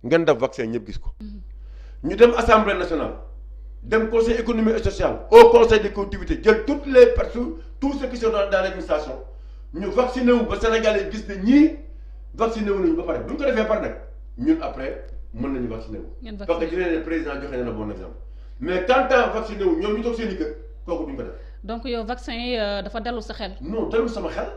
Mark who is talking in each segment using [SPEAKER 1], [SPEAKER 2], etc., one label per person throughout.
[SPEAKER 1] ngeen def vaccin ñëpp gis ko. ñu dem assemblée nationale dem conseil économique et social au conseil des collectivités jël toutes les personnes tous ceux qui sont dans l'administration ñu vacciné wu ba Sénégalais gis ne ñii vacciné wu nañu ba pare bu ñu ko defee pare nag ñun après mën nañu vacciné wu. parce que dinañ ne président joxe na bon exemple mais quand à vacciné wu ñoom ñu toog seen i kër kooku duñ ko def.
[SPEAKER 2] donc yow vaccin yi dafa dellu sa xel.
[SPEAKER 1] non dellu sama xel.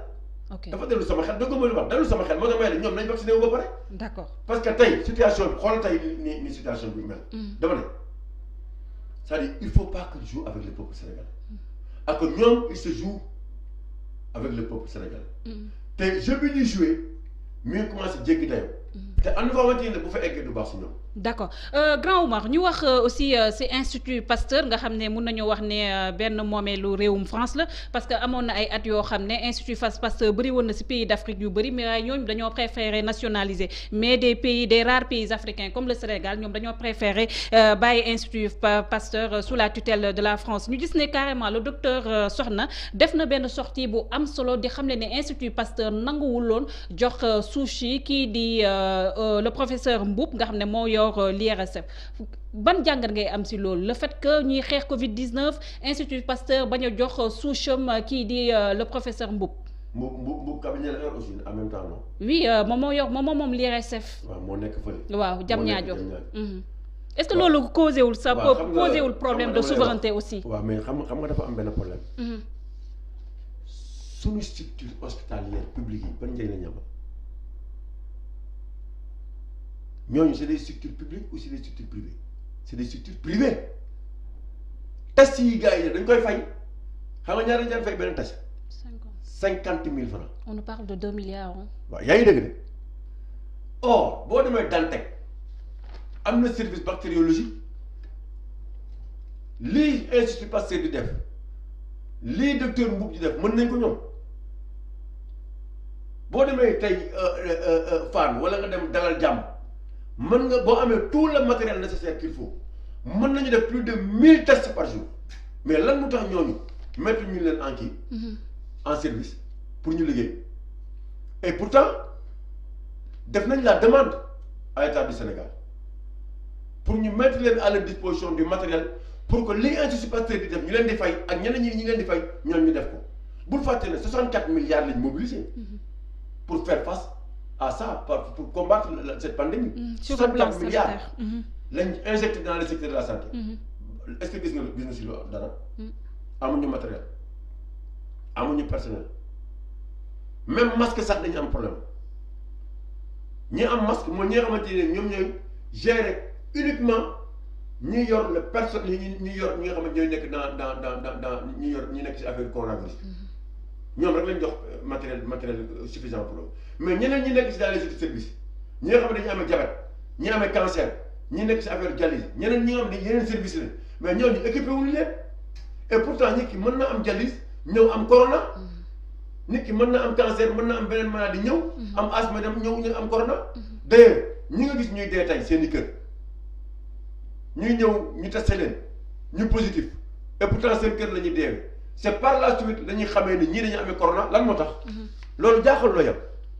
[SPEAKER 2] ok
[SPEAKER 1] dafa dellu sama xel dëgg nga wax dellu sama xel moo tax may ne ñoom nañ vacciné wu ba pare.
[SPEAKER 2] d'accord
[SPEAKER 1] parce que tey situation bi xoolal tey ni situation bi mel. dama ne c'est-à-dire il faut pas que joue avec le peuple sénégalais. ak ñoom il se joue avec le peuple sénégalais. te jeu bi ñuy joué mi ngi commencé jéggi dayoo. te am na foo xamante ne bu fa eggee du baax si ñoom.
[SPEAKER 2] d'accord Grand Oumar ñu wax aussi ci institut Pasteur nga xam ne mun nañoo wax ne benn moomeelu réewum France la parce que amoon na ay at yoo xam ne institut Pasteur bëri woon na ci pays d'Afrique yu bëri mais ñooñu dañoo préféré nationaliser mais des rares pays africains comme le Sénégal ñoom dañoo préféré bàyyi institut Pasteur sous la tutelle de la France ñu gis ne carrément le docteur Sokhna def na benn sortie bu am solo di xam ne institut Pasteur nanguwuloon jox souche yi kii di le professeur Mboup nga xam ne moo yor l'IRSF ban jàngat ngay am ci loolu le fait que ñuy xeex Covid-19 institut Pasteur bañ a jox soucham kii di le professeur Mboup.
[SPEAKER 1] Mboup cabinet la yor aussi en même temps non.
[SPEAKER 2] oui moom moo yor moom l'IRSF.
[SPEAKER 1] waaw moo nekk fële.
[SPEAKER 2] waaw Diamniadio. est-ce que loolu causé wul sa causé wul problème de souveraineté aussi.
[SPEAKER 1] waaw mais xam nga dafa am benn problème. suñu structure hospitalière publique yi ban njëriñ la ñu amal ñooñu c'est des structures publiques ou c'est des structures privées c'est des structures privées test yi gars yi dañ koy fay xam nga ñaata ñaar fay benn test. 50 000 francs.
[SPEAKER 2] on nous parle de 2 milliards.
[SPEAKER 1] waaw yaa ngi dégg de or boo demee Dantec am na service bactériologie lii institut Pasteur di def lii docteur Mboup di def mën nañ ko ñoom boo demee tey Fann wala nga dem Dalal Jàmm mën nga boo amee tout le matériel nécessaire qu'il faut mën nañu def plus de 1000 tests par jour mais lan mu tax ñooñu mettre ñu leen en kii en service pour ñu liggéey et pourtant def nañ la demande à l'État du Sénégal pour ñu mettre leen à la disposition du matériel pour que li institut Pasteur di def ñu leen di fay ak ñeneen ñi leen di fay ñoom ñu def ko bul fàtte ne 64 milliards lañ mobilisé pour faire face à ça pour combattre cette pandémie. 64 milliards lañ injecté dans le secteur de la santé. est-ce que gis nga si loolu dara. amuñu matériel amuñu personnel même masque sax dañu am problème ñi am masque mooy ñi nga xamante ne ñoom ñooy gérer uniquement ñi yor le personnel ñi yor ñi nga xamante ñooy nekk dans ñi nekk ci affaire coronavirus. ñoom rek lañ jox matériel suffisant pour eux mais ñeneen ñi nekk ci dans les autres services ñi nga xam ne dañu amee diabète ñi amee cancer ñi nekk ci affaire dialyse ñeneen ñi nga xam ne yeneen service lañ mais ñooñu équipé wuñu leen et pourtant nit ki mën na am dialyse ñëw am corona nit ki mën na am cancer mën na am beneen maladie ñëw am asthme dem ñëw am corona d'ailleurs ñi nga gis ñuy dee tey seen i kër ñuy ñëw ñu testé leen ñu positif et pourtant seen kër la ñuy deewee c'est par la suite la ñuy xamee ni ñii dañu amee corona lan moo tax loolu jaaxal loo yam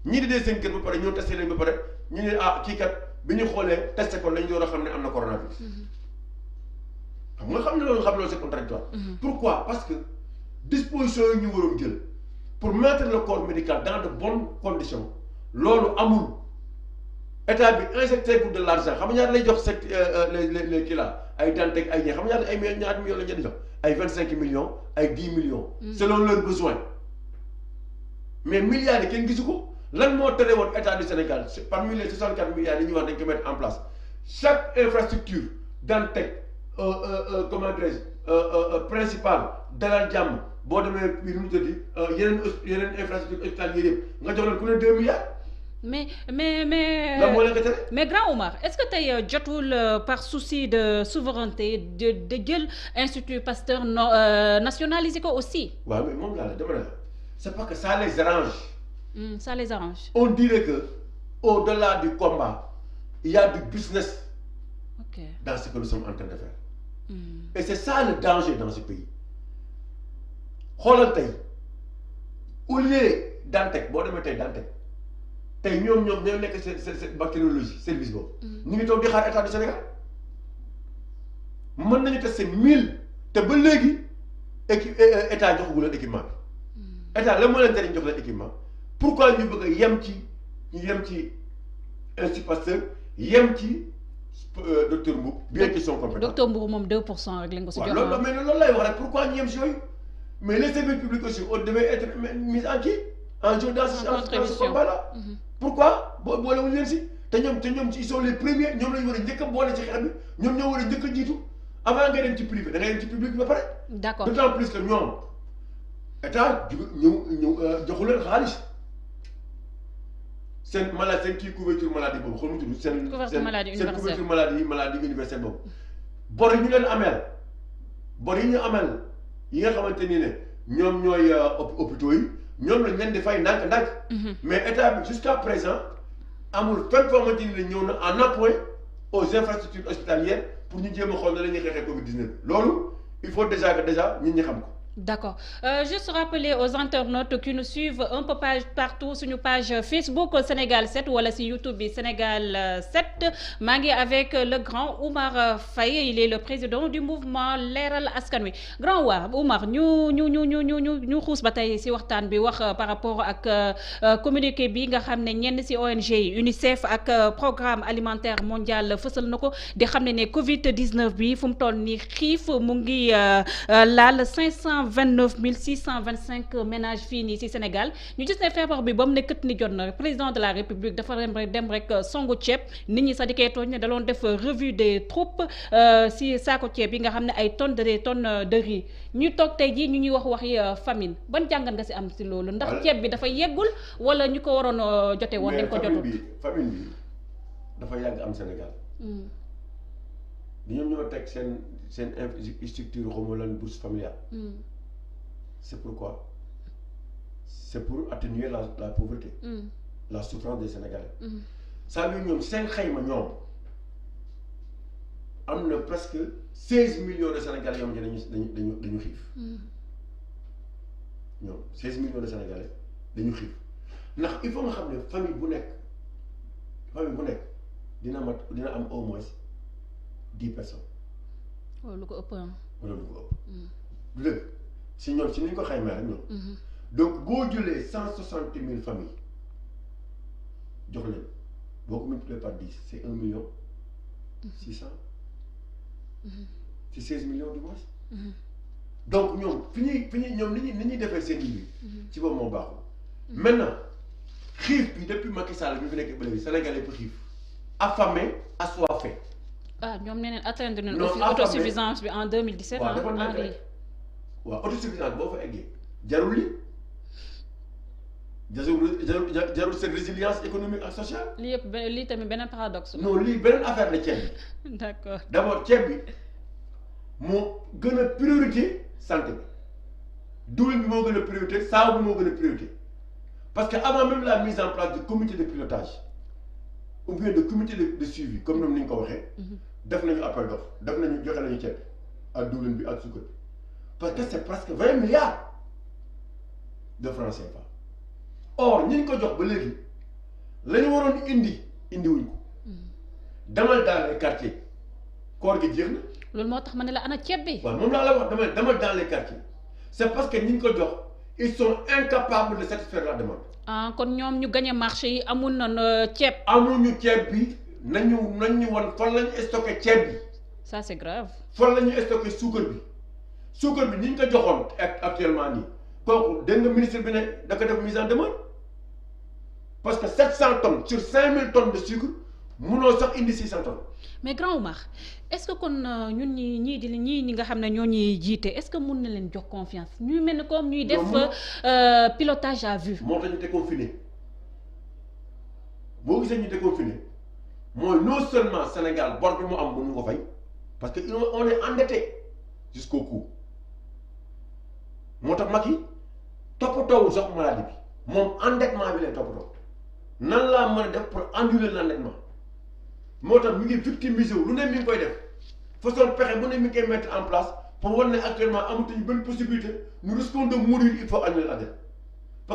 [SPEAKER 1] ñii di dee seen kër ba pare ñoo testé leen ba pare ñu ne kii kat bi ñu xoolee testé ko lañ door a xam ne am na coronavirus xam ne loolu c'est contradictoire pourquoi parce que disposition yi ñu waroon jël pour mettre le corps médical dans de bonnes conditions loolu amul état bi injecté de l'argent xam nga ñaata lay jox les kii la ay Dantec ay ñi xam nga ñaata ay ñaata millions la ñu jox ay 25 millions ay 10 millions selon leurs besoins mais milliards yi kenn gisu ko lan moo tere woon état du Sénégal parmi les 64 milliards yi ñuy wax dañ ko mettre en place chaque infrastructure Dantec comment dirais-je principal Dalal Jàmm boo demee biir nu mu tëddi yeneen infrastructure hospitalière yëpp nga jox leen ku ne 2 milliards.
[SPEAKER 2] mais Grand Oumar est-ce que tey jotul par souci de souveraineté de jël institut Pasteur nationaliser ko aussi.
[SPEAKER 1] waaw mais moom laa la dama ne la c'est pas que ça les arrange.
[SPEAKER 2] Ça les arrange.
[SPEAKER 1] On dirait que au-delà du combat il y a du business. Dans ce que nous sommes en train de faire. Et c'est ça le danger dans ce pays. xoolal tey au lieu Dantec boo demee tey Dantec tey ñoo nekk seen bactériologie service boobu. ñu ngi toog di xaar état du Sénégal mën nañu tester 1000 te ba léegi état joxagul leen équipement bi. état la moo leen tere jox leen équipement pourquoi ñu bëgg a yem ci Institut Pasteur yem ci docteur Mboup bien qu'ils sont compétents.
[SPEAKER 2] docteur Mboup moom 2% rek lañ ko si jox.
[SPEAKER 1] waaw loolu mais loolu lay wax rek pourquoi ñu yem si yooyu mais les services publics aussi on devait être mis en jeu dans ce combat là. pourquoi boolewuñu leen si te ñoom ils sont les premiers ñoom lañu war a njëkk a boole ci xeex bi ñoom ñoo war a njëkk a jiitu avant nga dem ci privé da ngay dem ci public bi ba pare.
[SPEAKER 2] d'accord
[SPEAKER 1] d'autant plus que ñoom état ñëw joxu leen xaalis. seen maladie seen kii couverture maladie boobu xool mu tudd seen couverture maladie universelle boobu bor yi ñu leen ameel bor yi ñu ameel yi nga xamante ni ne ñoom ñooy hôpitaux yi ñoom lañ leen di fay ndànk-ndànk mais état bi jusqu'à présent amul fenn foo xamante ni ne ñëw na en appui aux infrastructures hospitalières pour ñu jéem a xool na la ñuy xeexee Covid-19 loolu il faut déjà que ñun ñi xam ko.
[SPEAKER 2] D'accord. Juste rappeler aux internautes qui nous suivent un peu partout sur notre page Facebook Sénégal 7 wala si YouTube bi Sénégal 7 maa ngi avec le grand Oumar Faye il est le président du mouvement Leeral Askan Wi grand Oumar ñu xuus ba tey si waxtaan bi wax par rapport ak communiqué bi nga xam ne ñenn si ONG yi UNICEF ak programme alimentaire mondial fësal na ko di xam ne Covid 19 bi fu mu toll nii xiif mu ngi laal 529 625 ménages fii nii ci Sénégal ñu gis ne feebar bi ba mu ne kët ni jot na président de la République dafa dem rek songu ceeb nit ñi sax di koy tooñ ne da doon def revue des troupes ci saako ceeb yi nga xam ne ay tonnes de riz ñu toog tey jii ñu ñuy waxi famine ban jàngat nga ci am ci loolu ndax ceeb bi dafa yeggul wala ñu ko waroon jote woon dañ ko jotul
[SPEAKER 1] famine bi dafa yàgg am Sénégal ñoom ñoo teg seen structure xaw ma lan bourse familiale c'est pourquoi c'est pour atténuer la pauvreté la souffrance des Sénégalais ça veut ñoom seen xayma ñoom am na presque 16 millions de Sénégalais yoo xam ne dañu xiif ñoom 16 millions de Sénégalais dañu xiif ndax il faut nga xam ne famille bu nekk dina am au moins 10 personnes.
[SPEAKER 2] wala lu ko ëpp
[SPEAKER 1] wala lu ko ëpp. du dëgg si ñoom si ni ñu ko xaymaa rek ñoom. donc boo jëlee 160 000 familles jox leen boo ko multiplié par 10 c'est 1 million 600. c'est 16 millions du moins. donc ñoom fi ñuy ñoom ni ñuy defee seen liggéey. ci boobu moo baaxul. maintenant xiif bi depuis Macky Sall bi fi nekk ba léegi Sénégalais yëpp xiif affamé assoiffé.
[SPEAKER 2] ñoom nee nañ atteindre nañ aussi autosuffisance bi en 2017.
[SPEAKER 1] waaw dafa nekk rek waaw autosuffisance boo fa eggee jarul li jarul seen résilience économique ak sociale.
[SPEAKER 2] lii yëpp lii tamit beneen paradoxe.
[SPEAKER 1] non lii beneen affaire la ceeb bi.
[SPEAKER 2] d'accord
[SPEAKER 1] d'abord ceeb bi moo gën a priorité santé bi diwlin bi moo gën a priorité saabu bi moo gën a priorité parce que avant même la mise en place du comité de pilotage ou bien de comité de suivi comme ñoom ni ñu ko waxee. def nañu appel d'offre def nañu joxe nañu ceeb ak diwlin bi ak suukar parce que c'est presque 20 milliards de francs CFA or ñi ñu ko jox ba léegi la ñu waroon indiwuñ ko demal dans les quartiers koor gi jeex na.
[SPEAKER 2] loolu moo tax ma ne la ana ceeb bi.
[SPEAKER 1] waaw moom laa la wax demal dans les quartiers c'est parce que ñi ñu ko jox ils sont incapables de satisfaire la demande.
[SPEAKER 2] kon ñoom ñu gagné marché yi amul na ceeb.
[SPEAKER 1] amuñu ceeb bi. nañu wan fan la ñu stocké ceeb bi.
[SPEAKER 2] ça c'est grave.
[SPEAKER 1] fan la ñu stocké suukar bi ni ñu ko joxoon actuellement nii kooku dégg nga ministre bi ne da ko def mise en demeure parce que 700 tonnes sur 5000 tonnes de sucre munoo sax indi 600 tonnes.
[SPEAKER 2] mais grand Oumar est-ce que kon ñun ñi nga xam ne ñoo ñuy jiite est-ce que mun na leen jox confiance ñuy mel ni comme ñuy def pilotage à vue.
[SPEAKER 1] moo tax ñu déconfiné boo gisee ñu déconfiné. mooy non seulement Sénégal bor bi mu am mënuñu ko fay parce que on est endetté jusqu'au cou moo tax Macky toppatoowul sax maladie bi moom endettement bi lay toppatoo nan laa mën a def pour annuler l'endettement moo tax mi ngi victimiser wu lu ne mi ngi koy def façon pexe bu ne mi ngi koy mettre en place pour wan ne actuellement amatuñu benn possibilité nous risquons de mourir il faut annuler la dette